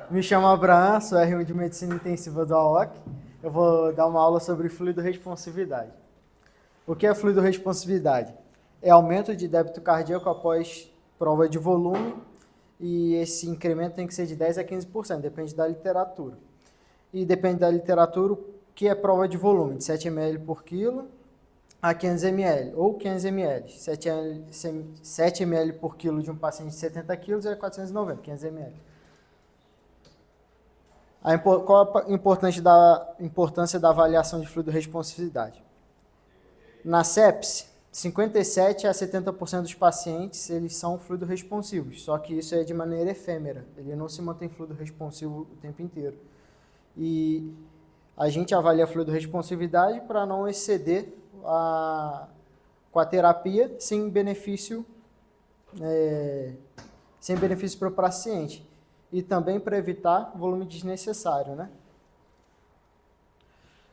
Me chamo Abraham, sou R1 de Medicina Intensiva da UOC. Eu vou dar uma aula sobre fluido-responsividade. O que é fluido-responsividade? É aumento de débito cardíaco após prova de volume e esse incremento tem que ser de 10 a 15%, depende da literatura. E depende da literatura, o que é prova de volume, de 7 ml por quilo a 500 ml, ou 500 ml. 7 ml por quilo de um paciente de 70 kg é 490, 500 ml. Qual a importância da avaliação de fluido-responsividade? Na sepse, 57 a 70% dos pacientes eles são fluido-responsivos, só que isso é de maneira efêmera, ele não se mantém fluido-responsivo o tempo inteiro. E a gente avalia a fluido-responsividade para não exceder com a terapia sem benefício para o paciente. E também para evitar volume desnecessário, né?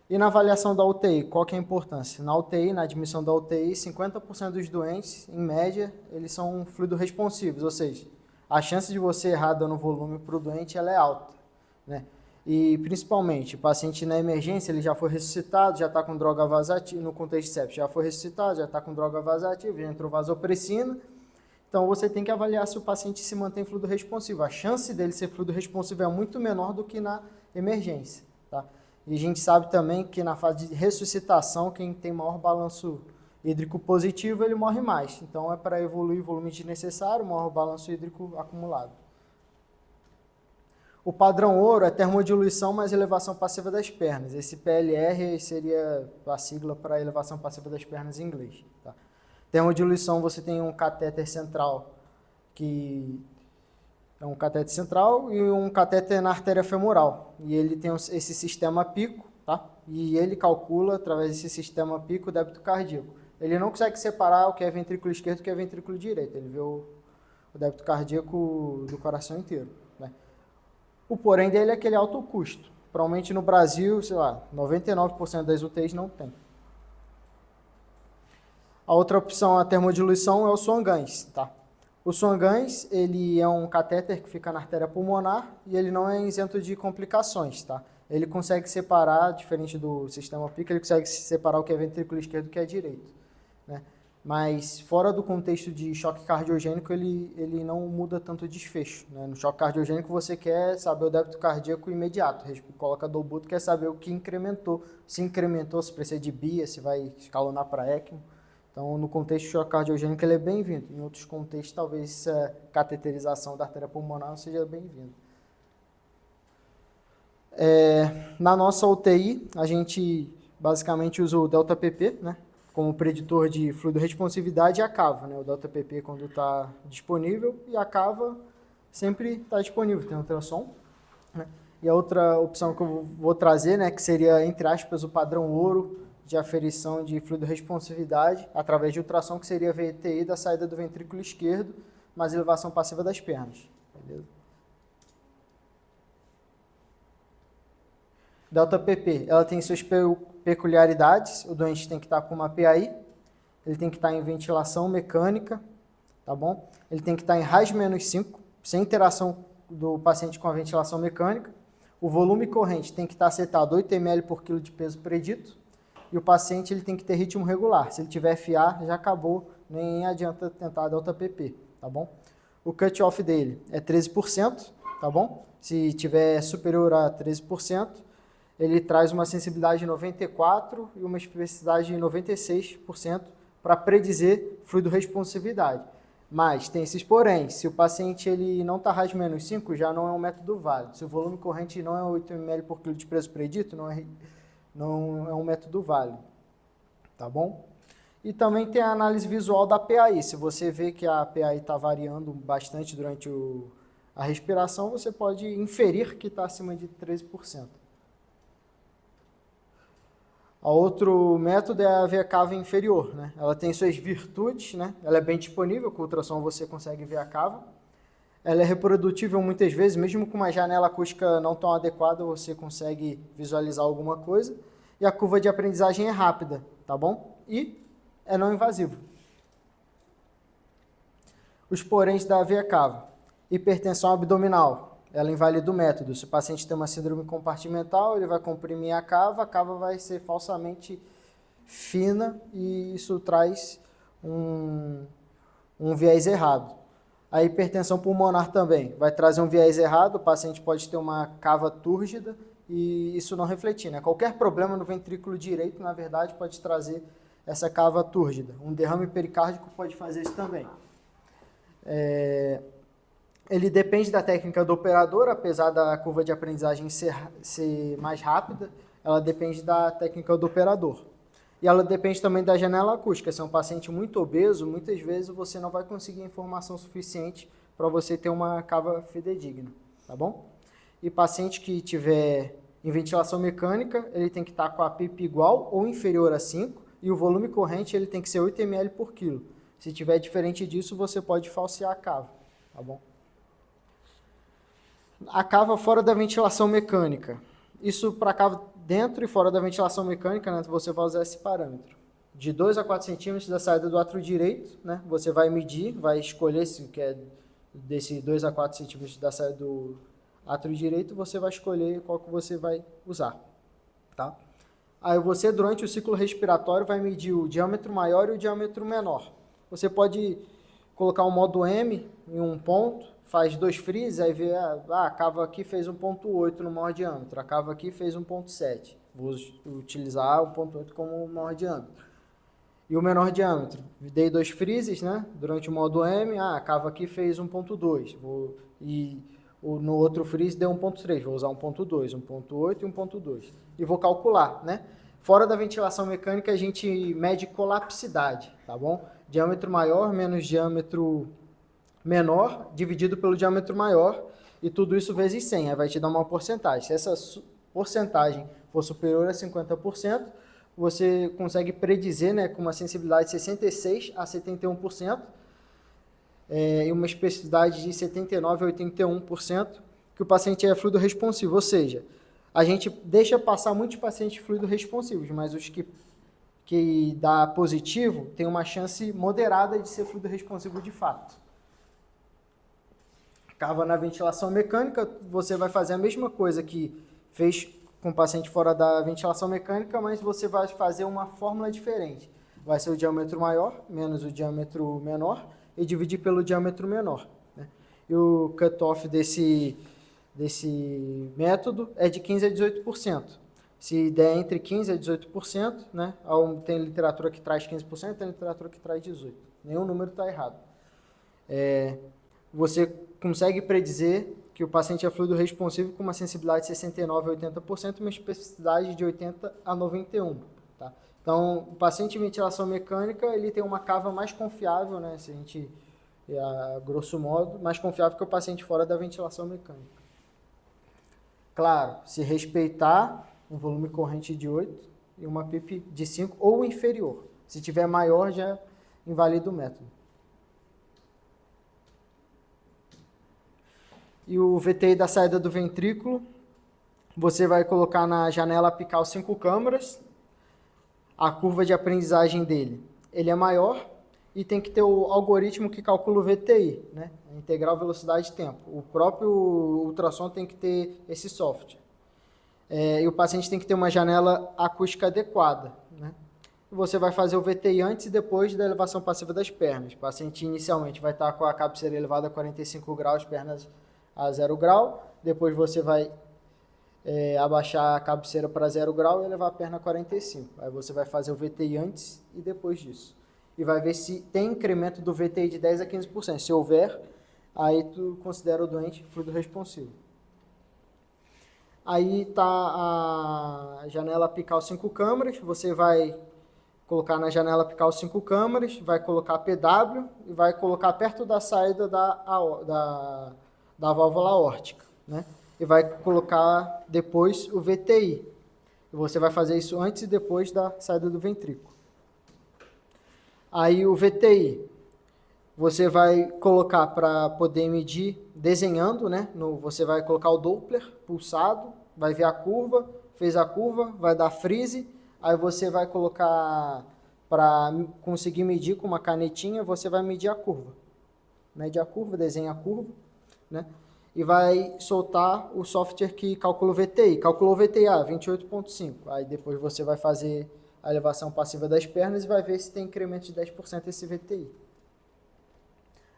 E na avaliação da UTI, qual que é a importância? Na UTI, na admissão da UTI, 50% dos doentes, em média, eles são fluido-responsivos, ou seja, a chance de você errar dando volume para o doente ela é alta, né? E principalmente, o paciente na emergência, ele já foi ressuscitado, já está com droga vasativa, no contexto de sepsis, já foi ressuscitado, já está com droga vasativa, já entrou vasopressina. Então, você tem que avaliar se o paciente se mantém fluido responsivo. A chance dele ser fluido responsivo é muito menor do que na emergência, tá? E a gente sabe também que na fase de ressuscitação, quem tem maior balanço hídrico positivo, ele morre mais. Então, é para evoluir volume desnecessário, maior balanço hídrico acumulado. O padrão ouro é termodiluição mais elevação passiva das pernas. Esse PLR seria a sigla para elevação passiva das pernas em inglês, tá? Termodiluição, você tem um catéter central, que é um catéter central e um catéter na artéria femoral. E ele tem esse sistema pico, tá? E ele calcula, através desse sistema pico, o débito cardíaco. Ele não consegue separar o que é ventrículo esquerdo e o que é ventrículo direito. Ele vê o débito cardíaco do coração inteiro, né? O porém dele é que ele é alto custo. Provavelmente no Brasil, sei lá, 99% das UTIs não tem. A outra opção, a termodiluição, é o Swan-Ganz, tá? O Swan-Ganz, ele é um catéter que fica na artéria pulmonar e ele não é isento de complicações, tá? Ele consegue separar, diferente do sistema PICC, ele consegue separar o que é ventrículo esquerdo e o que é direito, né? Mas fora do contexto de choque cardiogênico, ele não muda tanto o desfecho, né? No choque cardiogênico você quer saber o débito cardíaco imediato, coloca Dolbuto, quer saber o que incrementou, se precisa de BIA, se vai escalonar para ECMO. Então, no contexto choque cardiogênico, ele é bem-vindo. Em outros contextos, talvez a cateterização da artéria pulmonar não seja bem-vinda. Na nossa UTI, a gente basicamente usa o delta-PP, né, como preditor de fluido-responsividade, e a cava, né, o delta-PP quando está disponível e a cava sempre está disponível, tem ultrassom, né. E a outra opção que eu vou trazer, né, que seria, entre aspas, o padrão ouro de aferição de fluido-responsividade através de ultrassom, que seria a VTI da saída do ventrículo esquerdo, mais elevação passiva das pernas. Beleza? Delta-PP, ela tem suas peculiaridades. O doente tem que estar com uma PAI, ele tem que estar em ventilação mecânica, tá bom? Ele tem que estar em RAS-5, sem interação do paciente com a ventilação mecânica. O volume corrente tem que estar setado 8 ml por quilo de peso predito. E o paciente ele tem que ter ritmo regular. Se ele tiver FA, já acabou, nem adianta tentar delta-PP, tá bom? O cut-off dele é 13%, tá bom? Se tiver superior a 13%, ele traz uma sensibilidade de 94% e uma especificidade de 96% para predizer fluido-responsividade. Mas tem esses porém, se o paciente ele não está RAS-5, já não é um método válido. Se o volume corrente não é 8 ml por quilo de peso predito, não é um método válido, tá bom? E também tem a análise visual da PAI. Se você vê que a PAI está variando bastante durante a respiração, você pode inferir que está acima de 13%. O outro método é a veia cava inferior, né? Ela tem suas virtudes, né? Ela é bem disponível, com ultrassom você consegue ver a cava. Ela é reprodutível muitas vezes, mesmo com uma janela acústica não tão adequada, você consegue visualizar alguma coisa. E a curva de aprendizagem é rápida, tá bom? E é não invasivo. Os poréns da veia cava. Hipertensão abdominal. ela invalida o método. Se o paciente tem uma síndrome compartimental, ele vai comprimir a cava vai ser falsamente fina e isso traz um viés errado. A hipertensão pulmonar também vai trazer um viés errado, o paciente pode ter uma cava túrgida e isso não refletir, né? Qualquer problema no ventrículo direito, na verdade, pode trazer essa cava túrgida. Um derrame pericárdico pode fazer isso também. Ele depende da técnica do operador, apesar da curva de aprendizagem ser mais rápida, ela depende da técnica do operador. E ela depende também da janela acústica. Se é um paciente muito obeso, muitas vezes você não vai conseguir informação suficiente para você ter uma cava fidedigna, tá bom? E paciente que tiver em ventilação mecânica, ele tem que estar com a PIP igual ou inferior a 5 e o volume corrente ele tem que ser 8 ml por quilo. Se tiver diferente disso, você pode falsear a cava, tá bom? A cava fora da ventilação mecânica. Isso para cava dentro e fora da ventilação mecânica, né, você vai usar esse parâmetro. De 2 a 4 centímetros da saída do átrio direito, né, você vai medir, vai escolher se quer desse 2 a 4 centímetros da saída do átrio direito, você vai escolher qual que você vai usar. Tá? Aí você, durante o ciclo respiratório, vai medir o diâmetro maior e o diâmetro menor. Você pode colocar um modo M em um ponto, faz 2 freezes, aí vê, a cava aqui fez 1.8 no maior diâmetro, a cava aqui fez 1.7. Vou utilizar 1.8 como maior diâmetro. E o menor diâmetro, dei 2 freezes, né? Durante o modo M, a cava aqui fez 1.2. E no outro freeze deu 1.3, vou usar 1.2, 1.8 e 1.2. E vou calcular, né? Fora da ventilação mecânica, a gente mede colapsidade, tá bom? Diâmetro maior menos diâmetro menor dividido pelo diâmetro maior e tudo isso vezes 100, aí vai te dar uma porcentagem. Se essa porcentagem for superior a 50%, você consegue predizer, né, com uma sensibilidade de 66% a 71% e uma especificidade de 79% a 81% que o paciente é fluido responsivo, ou seja, a gente deixa passar muitos pacientes fluido responsivos, mas os que dá positivo tem uma chance moderada de ser fluido responsivo de fato. Cava na ventilação mecânica, você vai fazer a mesma coisa que fez com o paciente fora da ventilação mecânica, mas você vai fazer uma fórmula diferente. Vai ser o diâmetro maior menos o diâmetro menor e dividir pelo diâmetro menor, né? E o cutoff desse método é de 15% a 18%. Se der entre 15% a 18%, né? Tem literatura que traz 15%, tem literatura que traz 18%. Nenhum número está errado. Você consegue predizer que o paciente é fluido responsivo com uma sensibilidade de 69% a 80% e uma especificidade de 80% a 91%. Tá? Então, o paciente em ventilação mecânica ele tem uma cava mais confiável, né? Se a gente, a grosso modo, mais confiável que o paciente fora da ventilação mecânica. Claro, se respeitar um volume corrente de 8 e uma PIP de 5 ou inferior. Se tiver maior, já invalida o método. E o VTI da saída do ventrículo, você vai colocar na janela apical 5 câmaras, a curva de aprendizagem dele, ele é maior e tem que ter o algoritmo que calcula o VTI, né? Integral velocidade e tempo. O próprio ultrassom tem que ter esse software. E o paciente tem que ter uma janela acústica adequada, né? Você vai fazer o VTI antes e depois da elevação passiva das pernas. O paciente inicialmente vai estar com a cabeceira elevada a 45 graus, pernas a 0 grau, depois você vai abaixar a cabeceira para 0 grau e elevar a perna a 45. Aí você vai fazer o VTI antes e depois disso. E vai ver se tem incremento do VTI de 10% a 15%. Se houver, aí tu considera o doente fluido responsivo. Aí está a janela apical 5 câmaras, você vai colocar na janela apical 5 câmaras, vai colocar PW e vai colocar perto da saída da válvula aórtica, né? E vai colocar depois o VTI. E você vai fazer isso antes e depois da saída do ventrículo. Aí o VTI, você vai colocar para poder medir desenhando, né? Você vai colocar o Doppler pulsado, vai ver a curva, fez a curva, vai dar freeze, aí você vai colocar, para conseguir medir com uma canetinha, você vai medir a curva. Mede a curva, desenha a curva, né? e vai soltar o software que calcula o VTI. Calculou o VTI, 28,5. Aí depois você vai fazer a elevação passiva das pernas e vai ver se tem incremento de 10% esse VTI.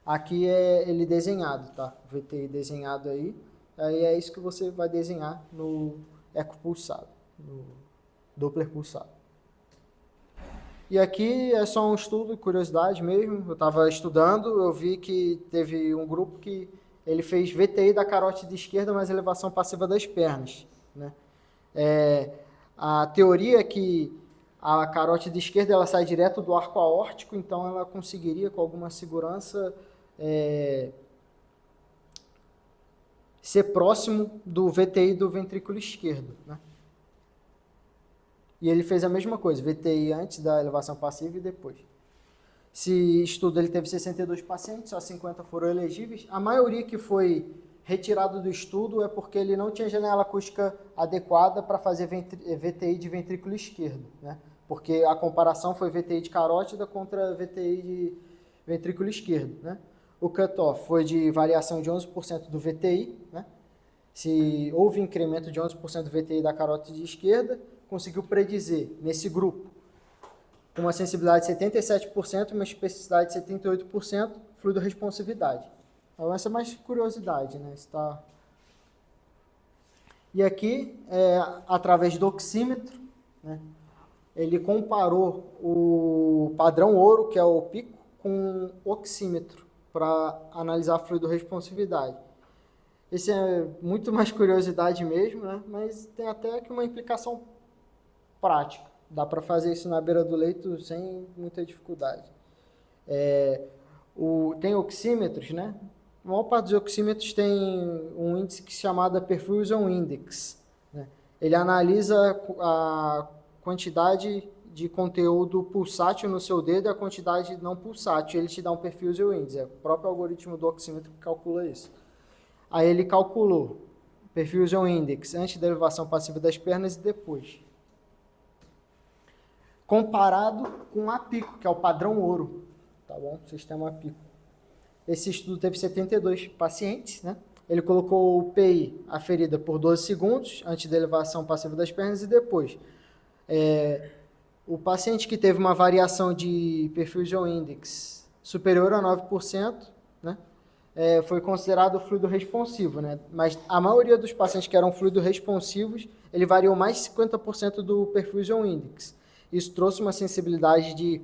Aqui é ele desenhado, tá? O VTI desenhado aí. Aí é isso que você vai desenhar no eco pulsado, no Doppler pulsado. E aqui é só um estudo, curiosidade mesmo. Eu estava estudando, eu vi que teve um grupo que ele fez VTI da carótida esquerda, mas elevação passiva das pernas, né? A teoria é que a carótida esquerda ela sai direto do arco aórtico, então ela conseguiria com alguma segurança ser próximo do VTI do ventrículo esquerdo, né? E ele fez a mesma coisa, VTI antes da elevação passiva e depois. Esse estudo ele teve 62 pacientes, só 50 foram elegíveis. A maioria que foi retirado do estudo é porque ele não tinha janela acústica adequada para fazer VTI de ventrículo esquerdo, né? Porque a comparação foi VTI de carótida contra VTI de ventrículo esquerdo, né? O cutoff foi de variação de 11% do VTI, né? Se houve incremento de 11% do VTI da carótida esquerda, conseguiu predizer nesse grupo com uma sensibilidade de 77%, uma especificidade de 78%, fluido responsividade. Então essa é mais curiosidade, né? Está... E aqui, através do oxímetro, né? Ele comparou o padrão ouro, que é o pico, com o oxímetro para analisar a fluido responsividade. Esse é muito mais curiosidade mesmo, né? Mas tem até que uma implicação prática. Dá para fazer isso na beira do leito sem muita dificuldade. Tem oxímetros, né? A maior parte dos oxímetros tem um índice que é chamado Perfusion Index, né? Ele analisa a quantidade de conteúdo pulsátil no seu dedo e a quantidade não pulsátil. Ele te dá um Perfusion Index, é o próprio algoritmo do oxímetro que calcula isso. Aí ele calculou Perfusion Index antes da elevação passiva das pernas e depois. Comparado com a pico, que é o padrão ouro, tá bom? Sistema pico. Esse estudo teve 72 pacientes, né? Ele colocou o PI aferida por 12 segundos, antes da elevação passiva das pernas e depois. O paciente que teve uma variação de Perfusion Index superior a 9%, né? Foi considerado fluido responsivo, né? Mas a maioria dos pacientes que eram fluido responsivos, ele variou mais de 50% do Perfusion Index. Isso trouxe uma sensibilidade de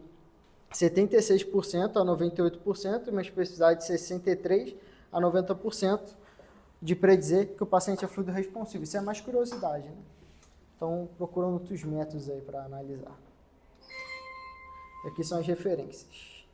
76% a 98%, uma especificidade de 63% a 90% de predizer que o paciente é fluido responsivo. Isso é mais curiosidade, né? Então, procurando outros métodos aí para analisar. Aqui são as referências.